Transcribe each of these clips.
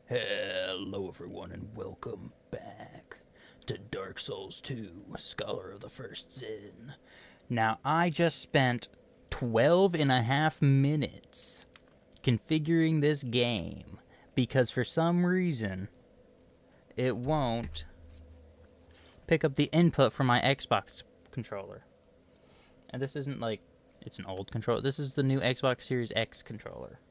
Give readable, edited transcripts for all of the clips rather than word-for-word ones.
Hello everyone and welcome back to Dark Souls 2, Scholar of the First Sin. Now, I just spent 12 and a half minutes configuring this game because for some reason it won't pick up the input from my Xbox controller. And this isn't like, it's an old controller. This is the new Xbox Series X controller.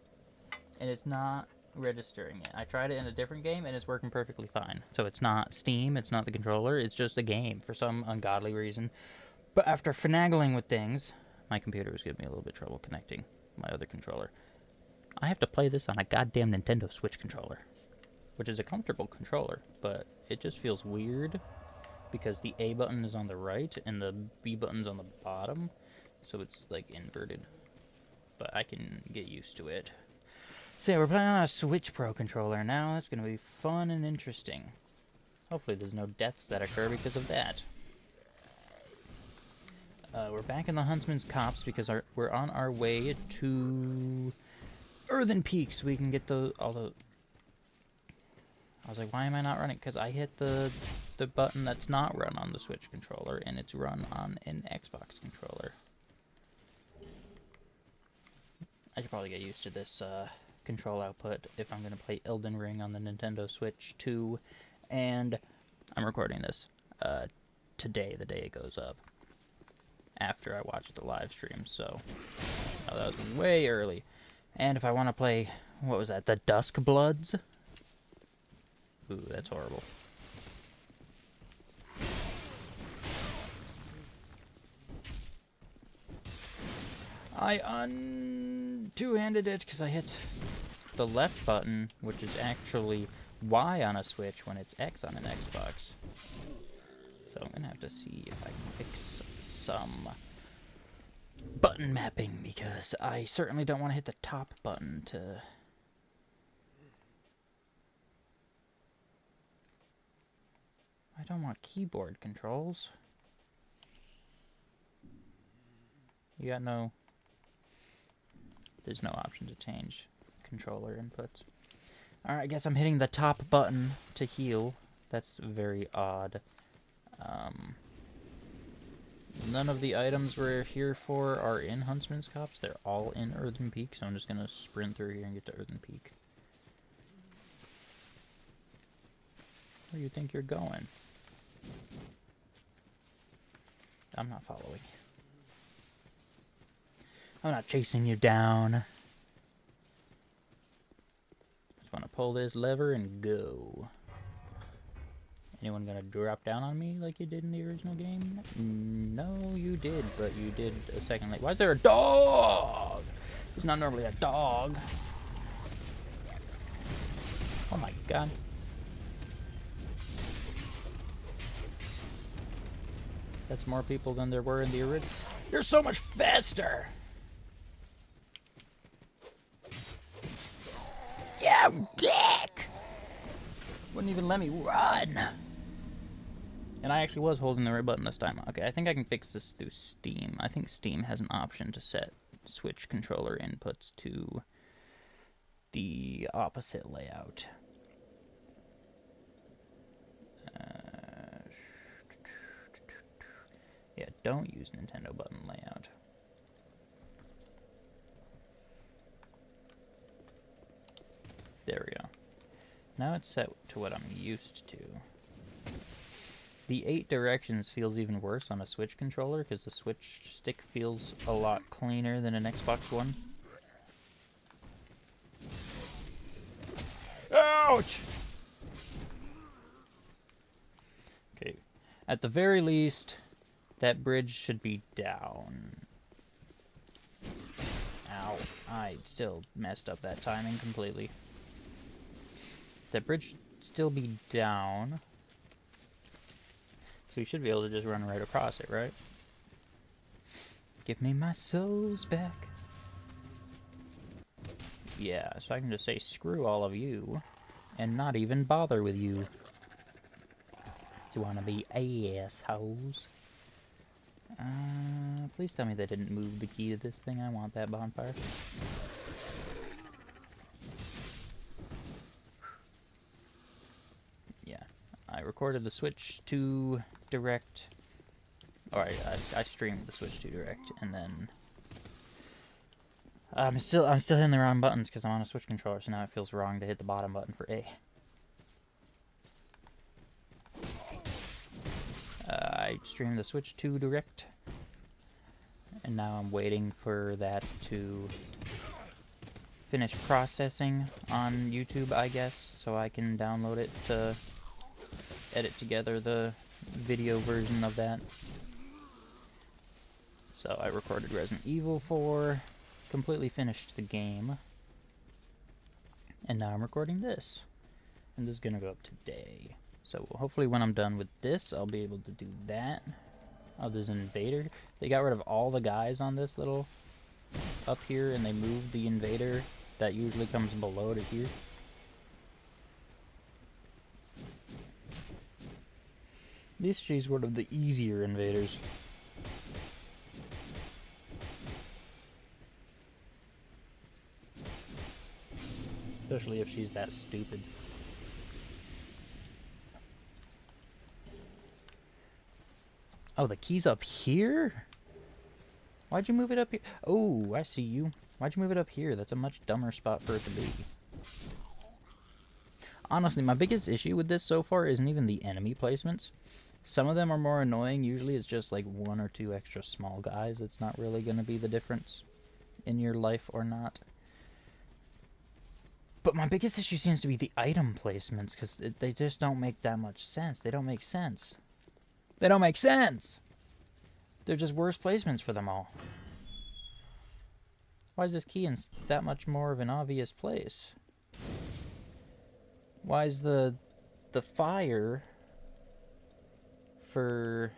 And it's not registering it. I tried it in a different game and it's working perfectly fine. So it's not Steam, it's not the controller, it's just a game for some ungodly reason. But after finagling with things, my computer was giving me a little bit of trouble connecting my other controller. I have to play this on a goddamn Nintendo Switch controller, which is a comfortable controller, but it just feels weird because the A button is on the right and the B button's on the bottom, so it's like inverted. But I can get used to it. So yeah, we're playing on a Switch Pro controller now. That's going to be fun and interesting. Hopefully there's no deaths that occur because of that. We're back in the Huntsman's Copse because we're on our way to Earthen Peak so we can get all the... I was like, why am I not running? Because I hit the button that's not run on the Switch controller and it's run on an Xbox controller. I should probably get used to this control output if I'm going to play Elden Ring on the Nintendo Switch 2. And I'm recording this today, the day it goes up, after I watched the live stream, so that was way early. And if I want to play, what was that, the Dusk Bloods? Ooh, that's horrible. I two-handed it because I hit the left button, which is actually Y on a Switch when it's X on an Xbox. So I'm gonna have to see if I can fix some button mapping because I certainly don't want to hit the top button to... I don't want keyboard controls. You got no... There's no option to change controller inputs. Alright, I guess I'm hitting the top button to heal. That's very odd. None of the items we're here for are in Huntsman's Copse. They're all in Earthen Peak, so I'm just going to sprint through here and get to Earthen Peak. Where do you think you're going? I'm not following. I'm not chasing you down. Just want to pull this lever and go. Anyone gonna drop down on me like you did in the original game? No, you did, but you did a second late. Why is there a dog? It's not normally a dog. Oh my god. That's more people than there were in the original. You're so much faster! You dick! Wouldn't even let me run. And I actually was holding the right button this time. Okay, I think I can fix this through Steam. I think Steam has an option to set Switch controller inputs to the opposite layout. Yeah, don't use Nintendo button layout. There we go. Now it's set to what I'm used to. The 8 directions feels even worse on a Switch controller because the Switch stick feels a lot cleaner than an Xbox One. Ouch! Okay, at the very least, that bridge should be down. Ow, I still messed up that timing completely. That bridge should still be down. So you should be able to just run right across it, right? Give me my souls back. Yeah, so I can just say screw all of you and not even bother with you. Do you want to be assholes? Please tell me they didn't move the key to this thing. I want that bonfire. I recorded the Switch 2 Direct. Alright, I streamed the Switch 2 Direct, and then I'm still hitting the wrong buttons because I'm on a Switch controller, so now it feels wrong to hit the bottom button for A. I streamed the Switch 2 Direct, and now I'm waiting for that to finish processing on YouTube, I guess, so I can download it to edit together the video version of that. So I recorded Resident Evil 4, completely finished the game, and now I'm recording this. And this is gonna go up today. So hopefully when I'm done with this, I'll be able to do that. Oh, there's an invader. They got rid of all the guys on this little up here, and they moved the invader that usually comes below to here. At least she's one of the easier invaders. Especially if she's that stupid. Oh, the key's up here? Why'd you move it up here? Oh, I see you. Why'd you move it up here? That's a much dumber spot for it to be. Honestly, my biggest issue with this so far isn't even the enemy placements. Some of them are more annoying. Usually it's just like 1 or 2 extra small guys. It's not really going to be the difference in your life or not. But my biggest issue seems to be the item placements, because they just don't make that much sense. They don't make sense. They don't make sense! They're just worse placements for them all. Why is this key in that much more of an obvious place? Why is the fire for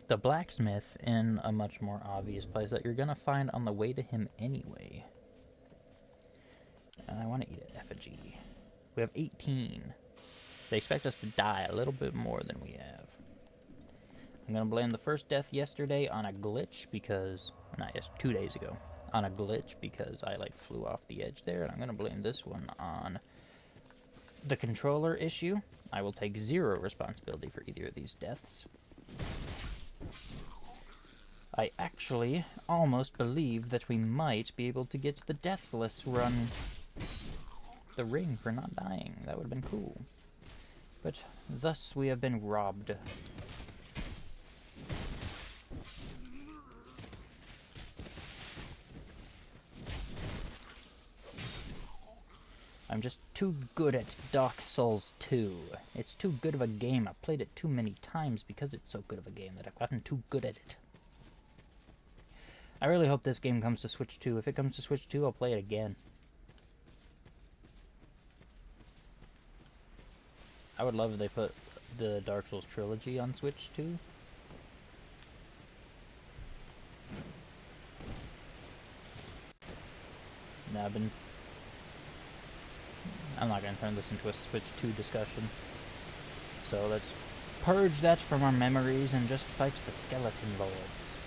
the blacksmith in a much more obvious place that you're gonna find on the way to him anyway? I want to eat an effigy. We have 18. They expect us to die a little bit more than we have. I'm going to blame the first death yesterday on a glitch because... Not yes, 2 days ago. On a glitch because I flew off the edge there. And I'm going to blame this one on the controller issue. I will take 0 responsibility for either of these deaths. I actually almost believed that we might be able to get the deathless run the ring for not dying. That would have been cool. But thus we have been robbed. I'm just too good at Dark Souls 2. It's too good of a game. I've played it too many times because it's so good of a game that I've gotten too good at it. I really hope this game comes to Switch 2. If it comes to Switch 2, I'll play it again. I would love if they put the Dark Souls trilogy on Switch 2. Now I'm not going to turn this into a Switch 2 discussion. So let's purge that from our memories and just fight the skeleton lords.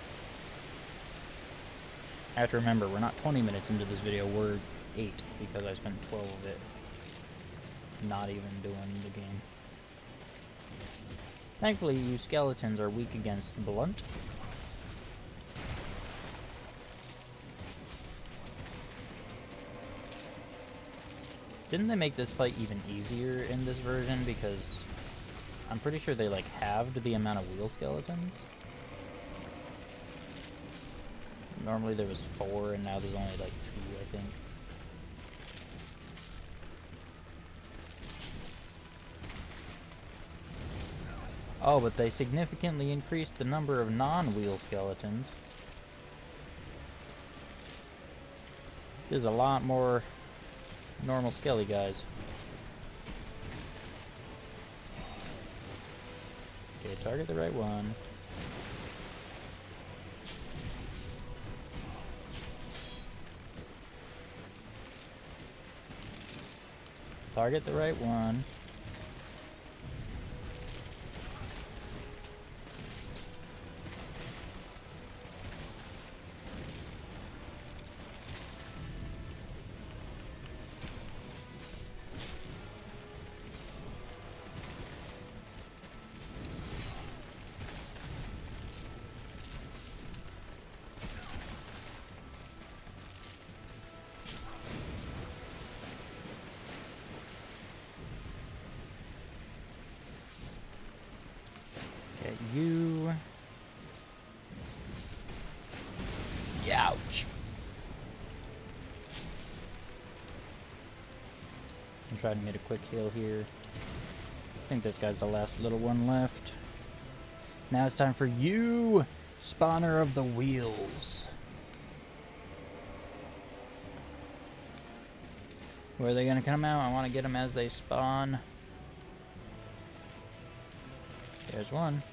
I have to remember, we're not 20 minutes into this video, we're 8, because I spent 12 of it not even doing the game. Thankfully, you skeletons are weak against blunt. Didn't they make this fight even easier in this version? Because I'm pretty sure they halved the amount of wheel skeletons. Normally there was 4 and now there's only 2, I think. Oh, but they significantly increased the number of non-wheel skeletons. There's a lot more normal skelly guys. Okay, target the right one. Target the right one. I'm trying to get a quick heal here. I think this guy's the last little one left. Now it's time for you, spawner of the wheels. Where are they gonna come out? I want to get them as they spawn. There's one.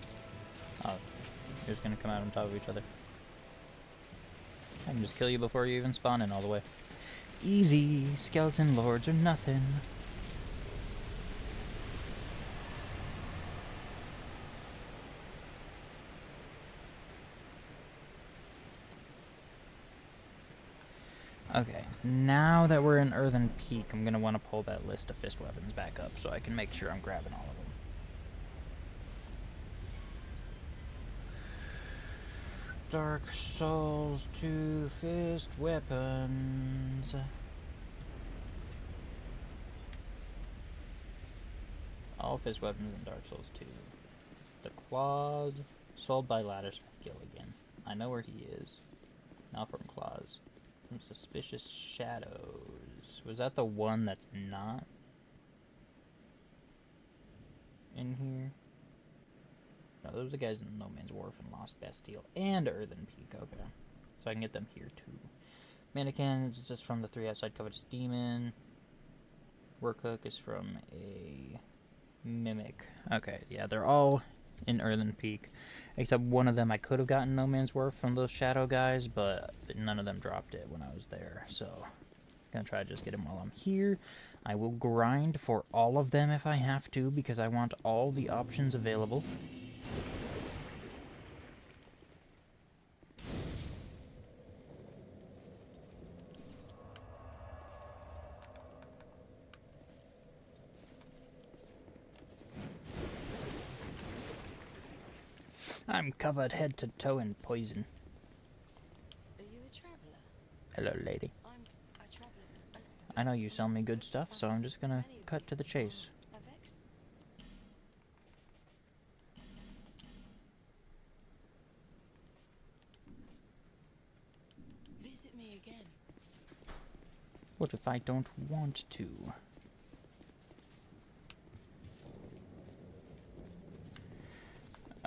Oh, you're just gonna come out on top of each other. I can just kill you before you even spawn in all the way. Easy, skeleton lords are nothing. Okay, now that we're in Earthen Peak, I'm going to want to pull that list of fist weapons back up so I can make sure I'm grabbing all of them. Dark Souls 2 fist weapons. All fist weapons in Dark Souls 2. The claws, sold by Laddersmith Gilligan. I know where he is. Now from claws. Some suspicious shadows. Was that the one that's not in here? No, those are the guys in No Man's Wharf and Lost Bastille and Earthen Peak. Okay. So I can get them here too. Mannequin is just from the 3 outside covetous demon. Workhook is from a mimic. Okay, yeah, they're all in Earthen Peak. Except one of them I could have gotten No Man's Wharf from those shadow guys, but none of them dropped it when I was there. So I'm gonna try to just get him while I'm here. I will grind for all of them if I have to, because I want all the options available. I'm covered head to toe in poison. Are you a traveler? Hello, lady. I'm a traveler. I know you sell me good stuff, so I'm just gonna cut to the chase. Visit me again. What if I don't want to?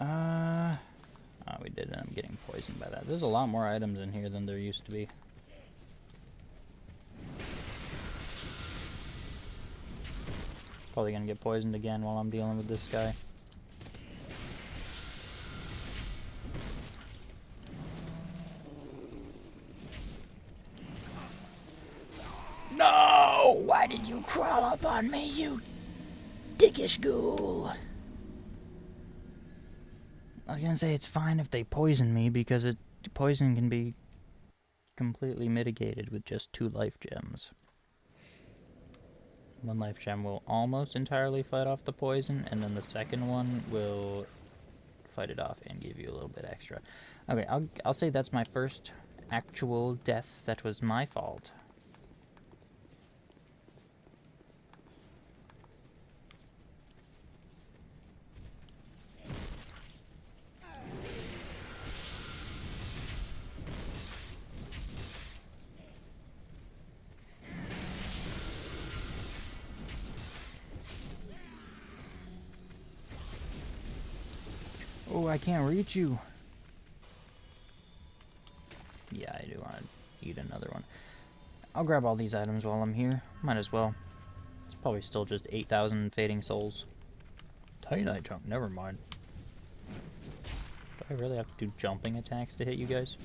Oh, we did end up getting poisoned by that. There's a lot more items in here than there used to be. Probably gonna get poisoned again while I'm dealing with this guy. No! Why did you crawl up on me, you dickish ghoul? I was gonna say it's fine if they poison me, because poison can be completely mitigated with just 2 life gems. 1 life gem will almost entirely fight off the poison, and then the second one will fight it off and give you a little bit extra. Okay, I'll say that's my first actual death that was my fault. Oh, I can't reach you. Yeah, I do want to eat another one. I'll grab all these items while I'm here. Might as well. It's probably still just 8,000 fading souls. Titanite chunk, never mind. Do I really have to do jumping attacks to hit you guys?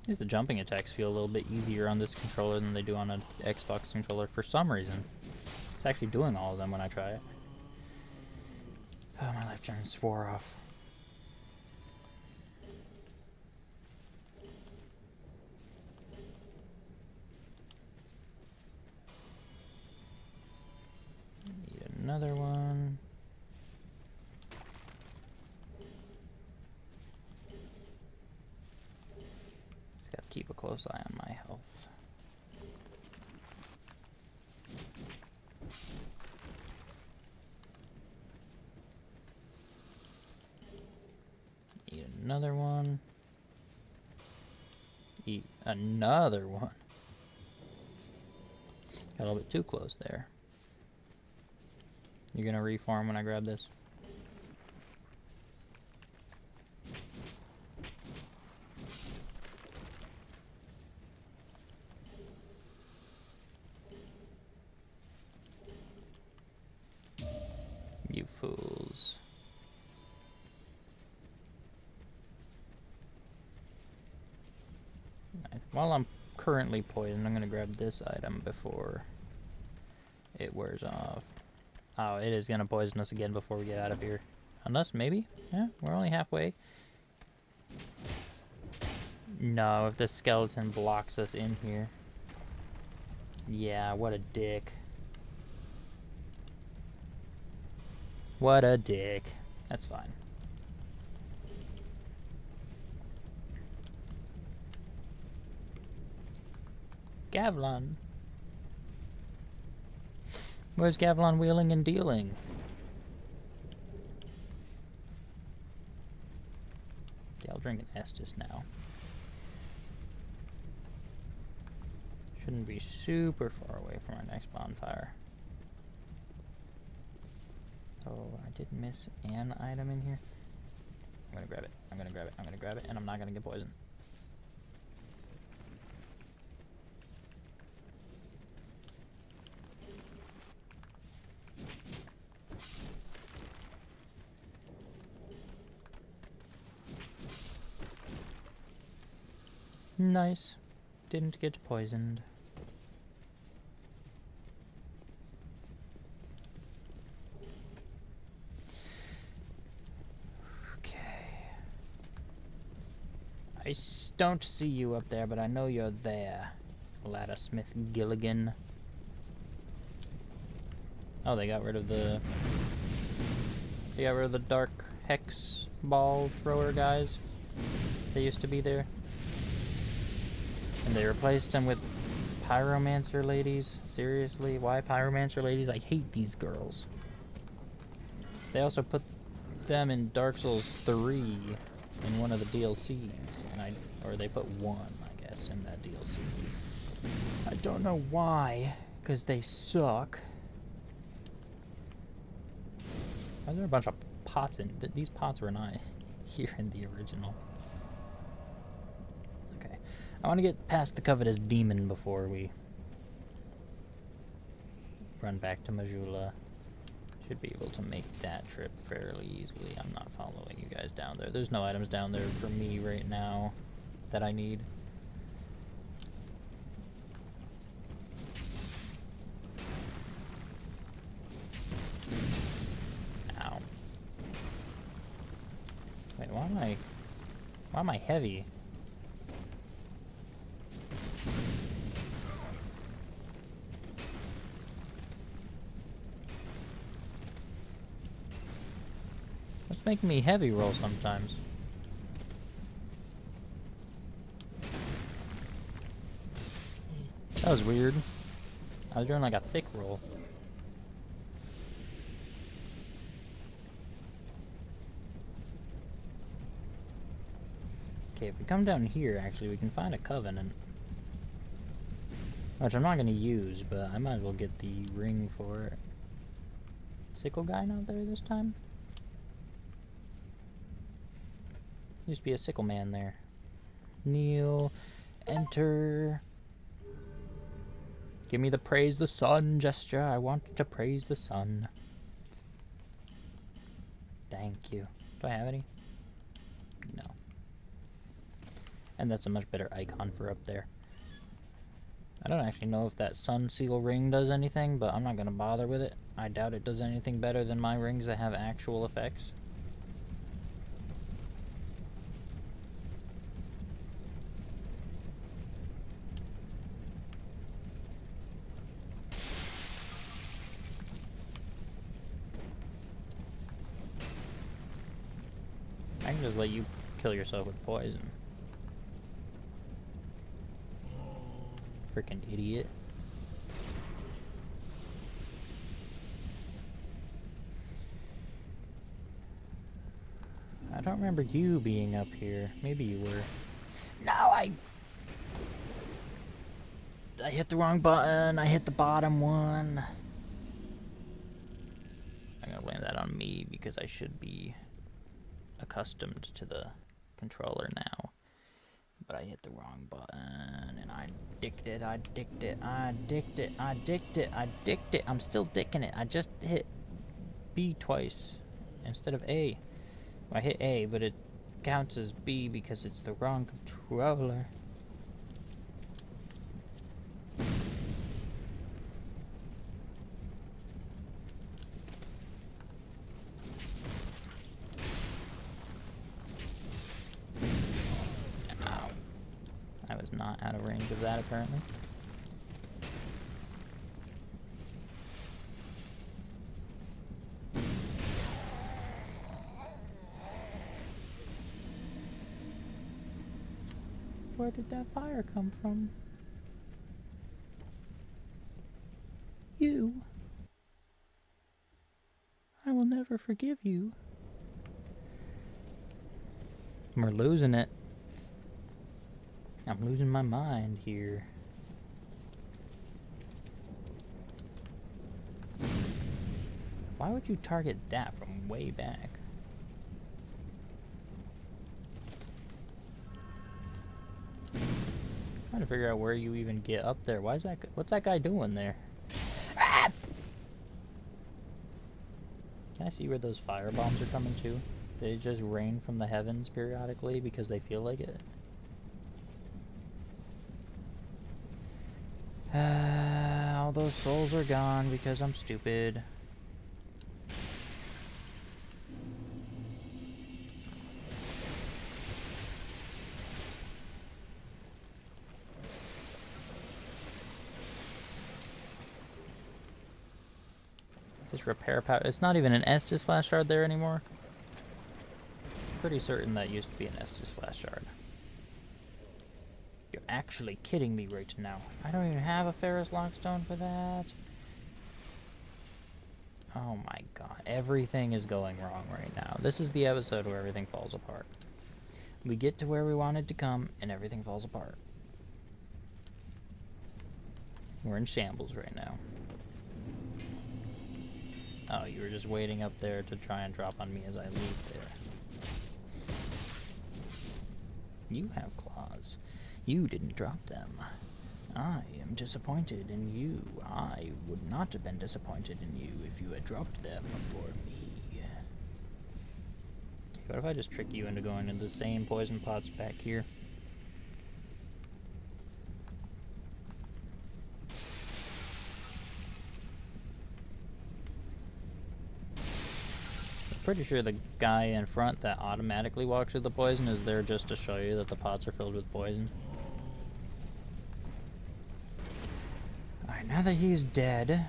At least the jumping attacks feel a little bit easier on this controller than they do on an Xbox controller for some reason. It's actually doing all of them when I try it. Oh, my life gem swore off. Need another one. Just gotta keep a close eye on my health. Eat another one. Eat another one. Got a little bit too close there. You're gonna reform when I grab this? You fools. Right. While I'm currently poisoned, I'm gonna grab this item before it wears off. Oh, it is gonna poison us again before we get out of here. Unless, maybe? Yeah, we're only halfway. No, if the skeleton blocks us in here. Yeah, what a dick. What a dick. That's fine. Gavlon. Where's Gavlon wheeling and dealing? Okay, I'll drink an Estus now. Shouldn't be super far away from our next bonfire. Oh, I did miss an item in here. I'm gonna grab it. I'm gonna grab it. I'm gonna grab it, and I'm not gonna get poisoned. Nice. Didn't get poisoned. Okay. I don't see you up there, but I know you're there. Laddersmith Gilligan. Oh, they got rid of the... They got rid of the dark hex ball thrower guys. They used to be there. And they replaced them with pyromancer ladies. Seriously? Why pyromancer ladies? I hate these girls. They also put them in Dark Souls 3 in one of the DLCs. And or they put one, I guess, in that DLC. I don't know why, because they suck. Why are there a bunch of pots in? These pots were not here in the original. Okay. I want to get past the covetous demon before we run back to Majula. Should be able to make that trip fairly easily. I'm not following you guys down there. There's no items down there for me right now that I need. Ow. Wait, why am I heavy? What's making me heavy roll sometimes? That was weird. I was doing like a thick roll. Okay, if we come down here, actually, we can find a covenant. Which I'm not going to use, but I might as well get the ring for it. Sickle guy not there this time? Used to be a sickle man there. Kneel. Enter. Give me the praise the sun gesture. I want to praise the sun. Thank you. Do I have any? No. And that's a much better icon for up there. I don't actually know if that sun seal ring does anything, but I'm not going to bother with it. I doubt it does anything better than my rings that have actual effects. I can just let you kill yourself with poison. Freaking idiot. I don't remember you being up here. Maybe you were. No, I hit the wrong button. I hit the bottom one. I'm gonna blame that on me because I should be accustomed to the controller now. But I hit the wrong button and I dicked it. I'm still dicking it. I just hit B twice instead of A. I hit A, but it counts as B because it's the wrong controller. Ow. I was not out of range of that, apparently. Where did that fire come from? You. I will never forgive you. We're losing it. I'm losing my mind here. Why would you target that from way back? Trying to figure out where you even get up there. Why is that? What's that guy doing there? Ah! Can I see where those fire bombs are coming to? They just rain from the heavens periodically because they feel like it. All those souls are gone because I'm stupid. This repair power. It's not even an Estus flash shard there anymore. Pretty certain that used to be an Estus flash shard. You're actually kidding me right now. I don't even have a Ferrous Lockstone for that. Oh my god. Everything is going wrong right now. This is the episode where everything falls apart. We get to where we wanted to come, and everything falls apart. We're in shambles right now. Oh, you were just waiting up there to try and drop on me as I leave there. You have claws. You didn't drop them. I am disappointed in you. I would not have been disappointed in you if you had dropped them for me. What if I just trick you into going into the same poison pots back here? Pretty sure the guy in front that automatically walks through the poison is there just to show you that the pots are filled with poison. Alright, now that he's dead,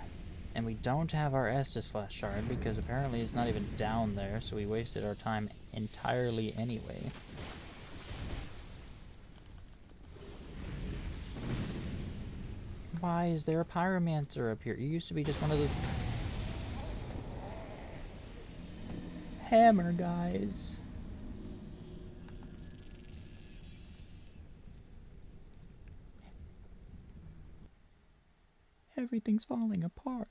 and we don't have our Estus Flash Shard because apparently it's not even down there, so we wasted our time entirely anyway. Why is there a Pyromancer up here? You used to be just one of those hammer guys. Everything's falling apart.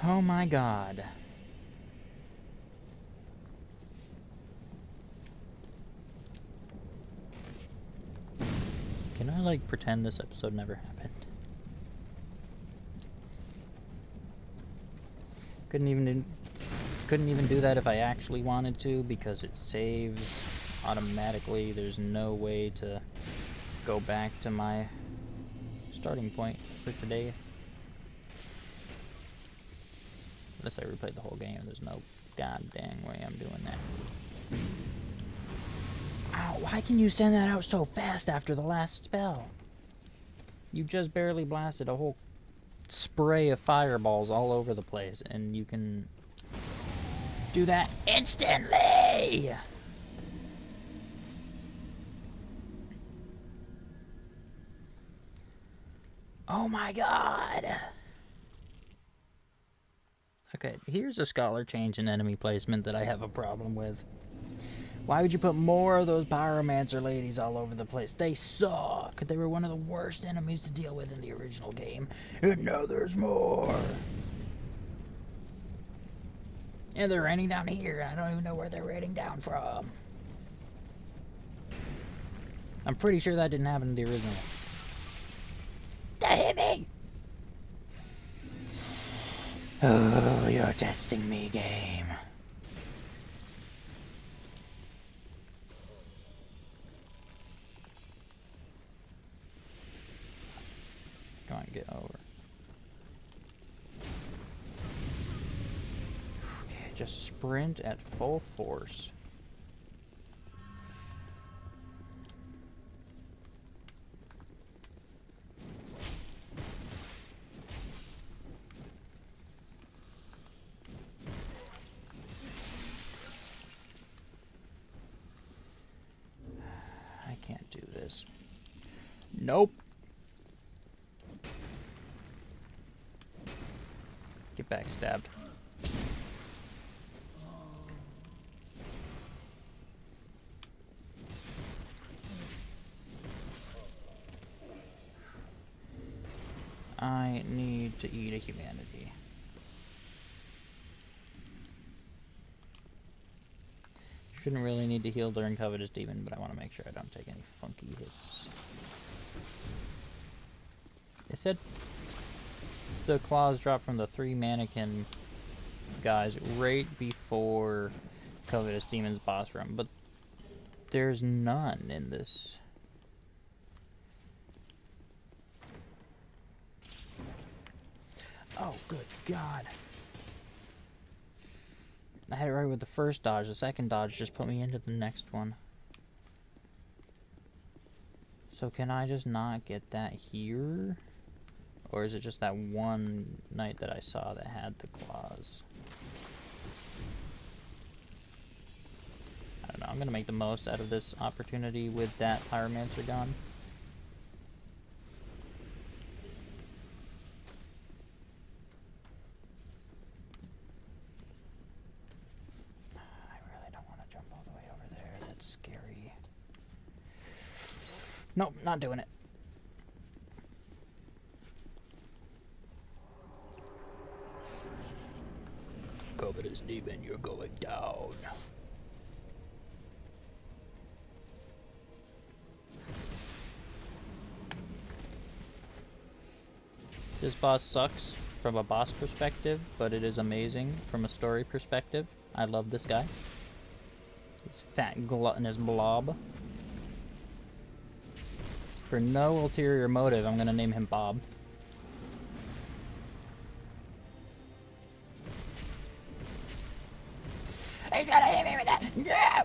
Oh my god. Can I like pretend this episode never happened? Couldn't even do that if I actually wanted to because it saves automatically. There's no way to go back to my starting point for today. Unless I replayed the whole game, there's no goddamn way I'm doing that. Ow, why can you send that out so fast after the last spell? You just barely blasted a whole spray of fireballs all over the place, and you can do that instantly! Oh my god! Okay, here's a scholar change in enemy placement that I have a problem with. Why would you put more of those pyromancer ladies all over the place? They suck. They were one of the worst enemies to deal with in the original game. And now there's more. And they're raining down here. I don't even know where they're raining down from. I'm pretty sure that didn't happen in the original. That hit me! Oh, you're testing me, game. Go on, get over. Okay, just sprint at full force. I can't do this. Nope. Get backstabbed. I need to eat a humanity. Shouldn't really need to heal during Covetous Demon, but I want to make sure I don't take any funky hits. It said the claws drop from the 3 mannequin guys right before Covetous Demon's boss room, but there's none in this. Oh, good God. I had it right with the first dodge. The second dodge just put me into the next one. So can I just not get that here? Or is it just that one knight that I saw that had the claws? I don't know. I'm going to make the most out of this opportunity with that pyromancer gun. Nope, not doing it. Covetous Demon, you're going down. This boss sucks from a boss perspective, but it is amazing from a story perspective. I love this guy. This fat gluttonous blob. For no ulterior motive, I'm gonna name him Bob. He's gonna hit me with that! No!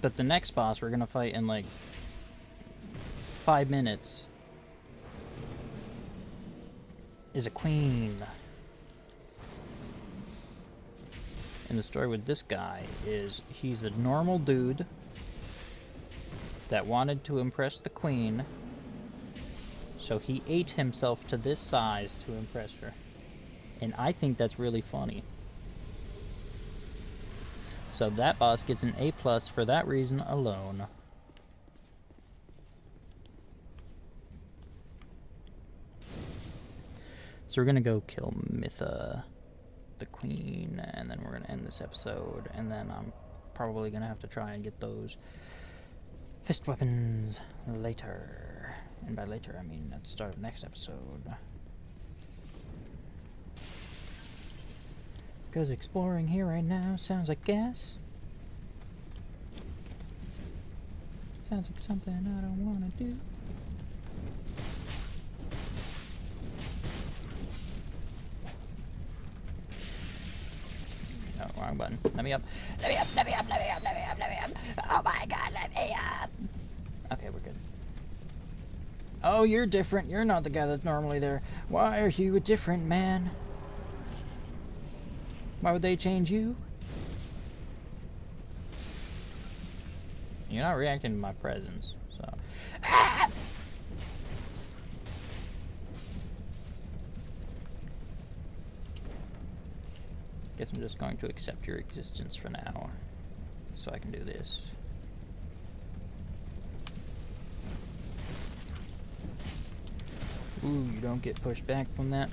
But the next boss we're gonna fight in like 5 minutes is a queen. And the story with this guy is he's a normal dude that wanted to impress the queen, so he ate himself to this size to impress her. And I think that's really funny. So that boss gets an A+ for that reason alone. So we're gonna go kill Mytha, the queen, and then we're gonna end this episode, and then I'm probably gonna have to try and get those fist weapons later. And by later, I mean at the start of the next episode. Because exploring here right now sounds like gas. Sounds like something I don't want to do. Oh, wrong button. Let me up. Let me up, let me up, let me up, let me up, let me up. Oh my God, let me up. Okay, we're good. Oh, you're different. You're not the guy that's normally there. Why are you a different man? Why would they change you? You're not reacting to my presence, so. Guess I'm just going to accept your existence for now, so I can do this. Ooh, you don't get pushed back from that.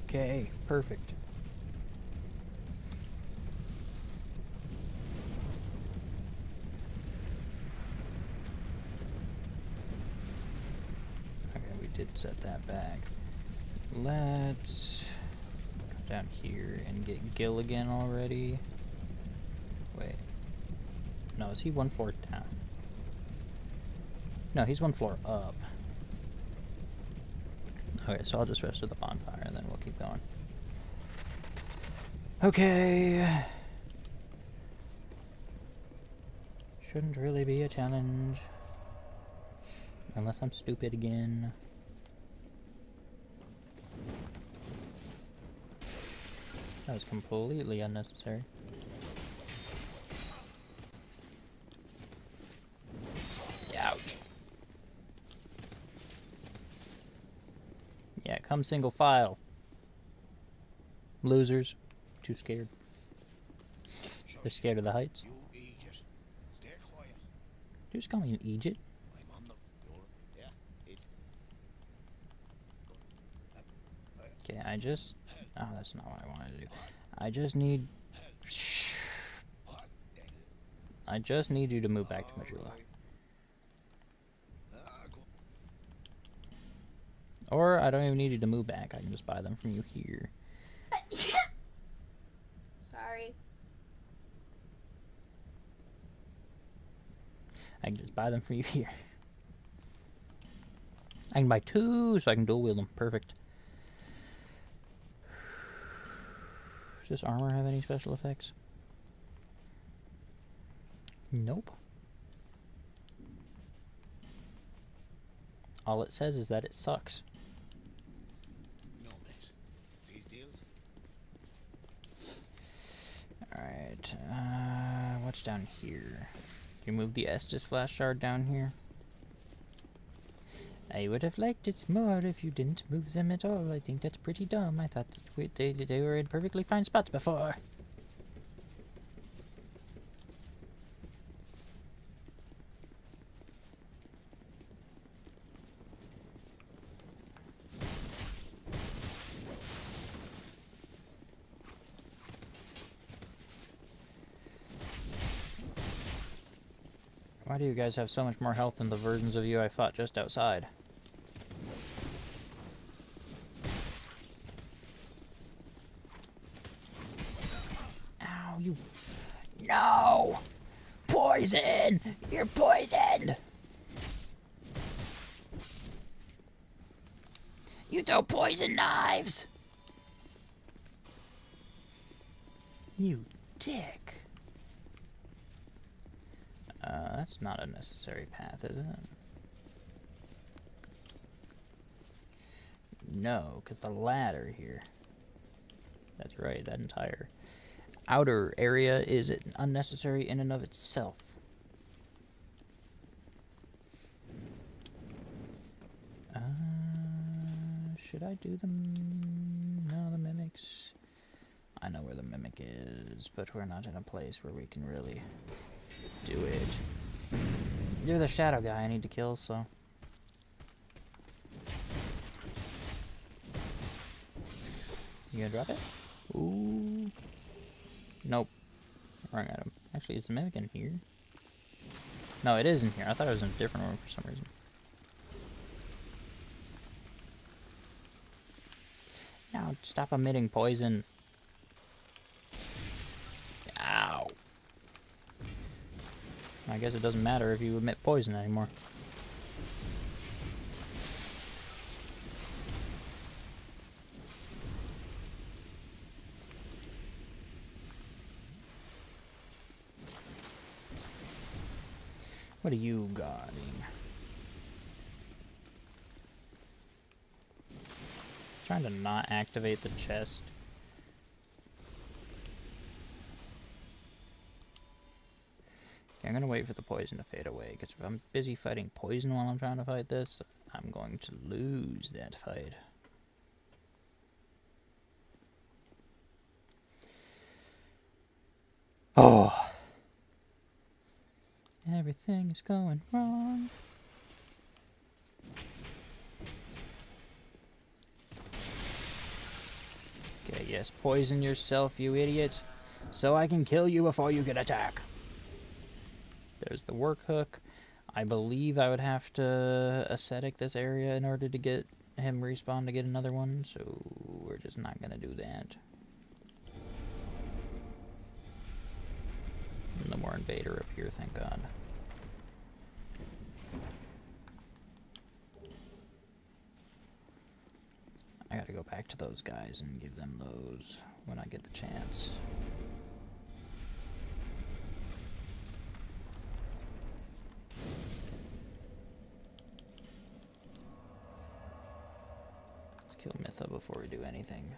Okay, perfect. Okay, we did set that back. Let's come down here and get Gil again already. Wait. No, is he one floor down? No, he's one floor up. Okay, so I'll just rest at the bonfire and then we'll keep going. Okay. Shouldn't really be a challenge. Unless I'm stupid again. That was completely unnecessary. Ouch. Yeah, come single file. Losers. Too scared. They're scared of the heights. You Egypt. Stay quiet. You just call me an Egypt. I'm on the door. Yeah, it's Okay, I just... Oh, that's not what I wanted to do. I just need... I just need you to move back to Majula. Or I don't even need you to move back. I can just buy them from you here. Sorry. I can just buy them from you here. I can buy two so I can dual wield them. Perfect. Does this armor have any special effects? Nope. All it says is that it sucks. no mate. These deals. Alright, what's down here? Can you move the Estus flash shard down here? I would have liked it more if you didn't move them at all. I think that's pretty dumb. I thought that they were in perfectly fine spots before. Why do you guys have so much more health than the versions of you I fought just outside? Ow, you... No! Poison! You're poisoned! You throw poison knives! You dick. That's not a necessary path, is it? No, because the ladder here. That's right, that entire outer area is unnecessary in and of itself. Should I do them? No, the mimics. I know where the mimic is, but we're not in a place where we can really do it. You're the shadow guy I need to kill, so... You gonna drop it? Ooh. Nope. Wrong item. Actually, is the mimic in here? No, it is in here. I thought it was in a different room for some reason. Now, stop emitting poison. Ow. I guess it doesn't matter if you emit poison anymore. What are you guarding? Trying to not activate the chest. Okay, I'm gonna wait for the poison to fade away, because if I'm busy fighting poison while I'm trying to fight this, I'm going to lose that fight. Oh. Everything is going wrong. Okay, yes, poison yourself, you idiot, so I can kill you before you can attack. There's the work hook. I believe I would have to ascetic this area in order to get him respawn to get another one, so we're just not gonna do that. No more invader up here, thank God. I gotta go back to those guys and give them those when I get the chance. Let's kill Mytha before we do anything.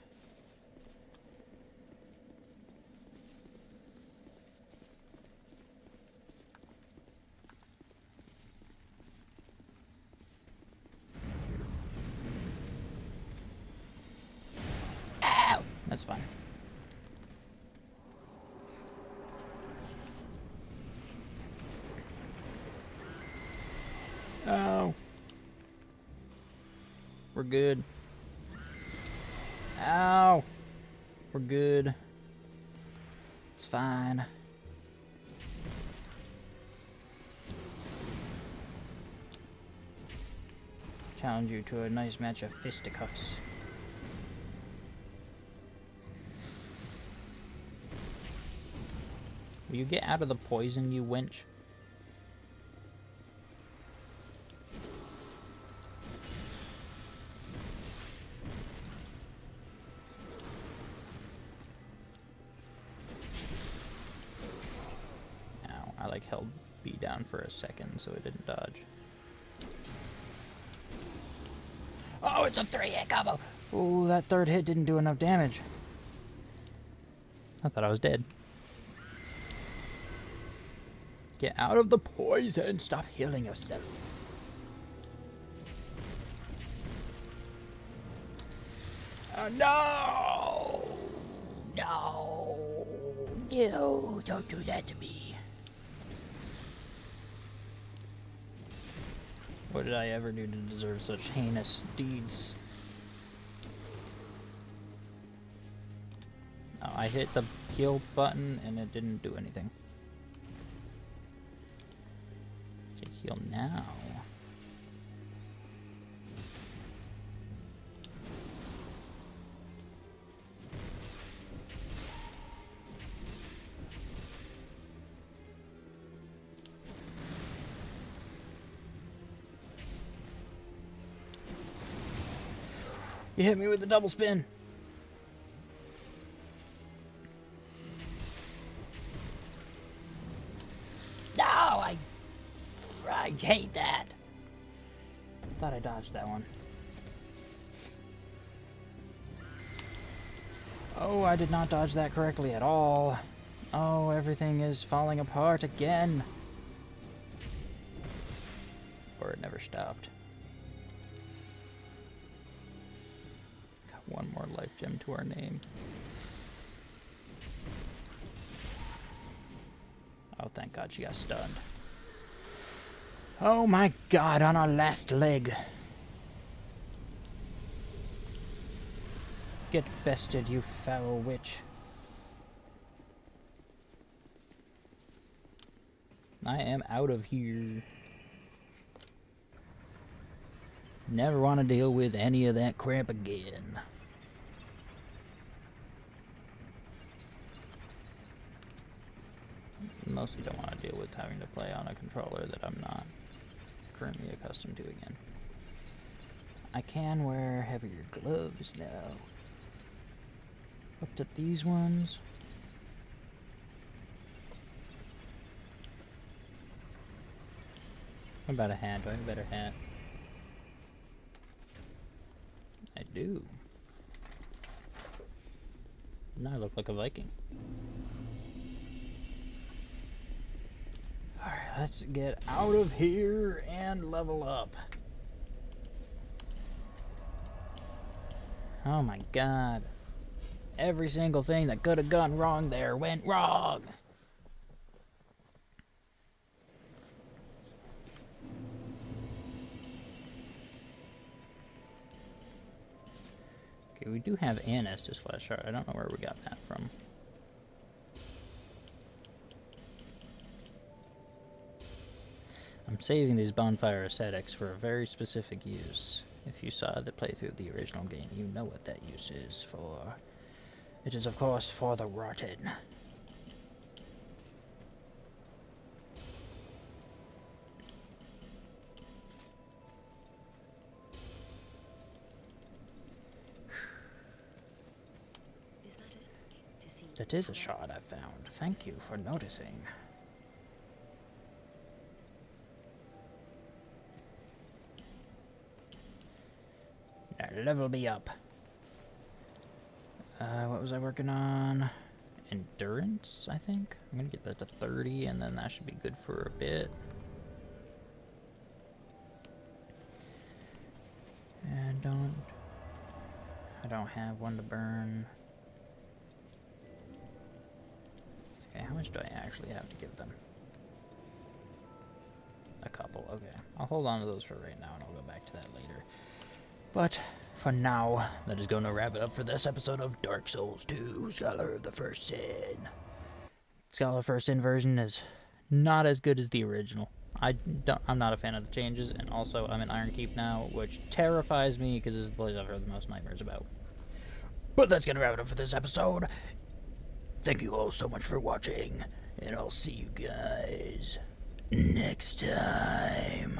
Ow! That's fine. Ow! We're good. Ow! We're good. It's fine. Challenge you to a nice match of fisticuffs. Will you get out of the poison, you wench? Ow, I like held B down for a second so it didn't dodge. Oh, it's a 3-hit combo! Ooh, that third hit didn't do enough damage. I thought I was dead. Get out of the poison! Stop healing yourself. Oh, no! No! No! Don't do that to me. What did I ever do to deserve such heinous deeds? Oh, I hit the heal button and it didn't do anything. Okay, heal now. You hit me with the double spin. No, I hate that. Thought I dodged that one. Oh, I did not dodge that correctly at all. Oh, everything is falling apart again. Or it never stopped. Got one more life gem to our name. Oh, thank God she got stunned. Oh my God, on our last leg. Get bested, you foul witch. I am out of here. Never want to deal with any of that crap again. Mostly don't want to deal with having to play on a controller that I'm not currently accustomed to again. I can wear heavier gloves now. Looked at these ones. What about a hat? Do I have a better hat? I do. Now I look like a Viking. let's get out of here and level up. Oh my god. Every single thing that could have gone wrong there went wrong. Okay, we do have an Estus flashlight. I don't know where we got that from. I'm saving these bonfire ascetics for a very specific use. If you saw the playthrough of the original game, you know what that use is for. It is, of course, for the rotten. Is that it? To see That is a shard I found. Thank you for noticing. Now level me up. What was I working on? Endurance, I think. I'm gonna get that to 30, and then that should be good for a bit. And I don't have one to burn. Okay, how much do I actually have to give them? A couple, okay. I'll hold on to those for right now, and I'll go back to that later. But for now, that is going to wrap it up for this episode of Dark Souls 2, Scholar of the First Sin. Scholar of the First Sin version is not as good as the original. I'm not a fan of the changes, and also I'm in Iron Keep now, which terrifies me because this is the place I've heard the most nightmares about. But that's going to wrap it up for this episode. Thank you all so much for watching, and I'll see you guys next time.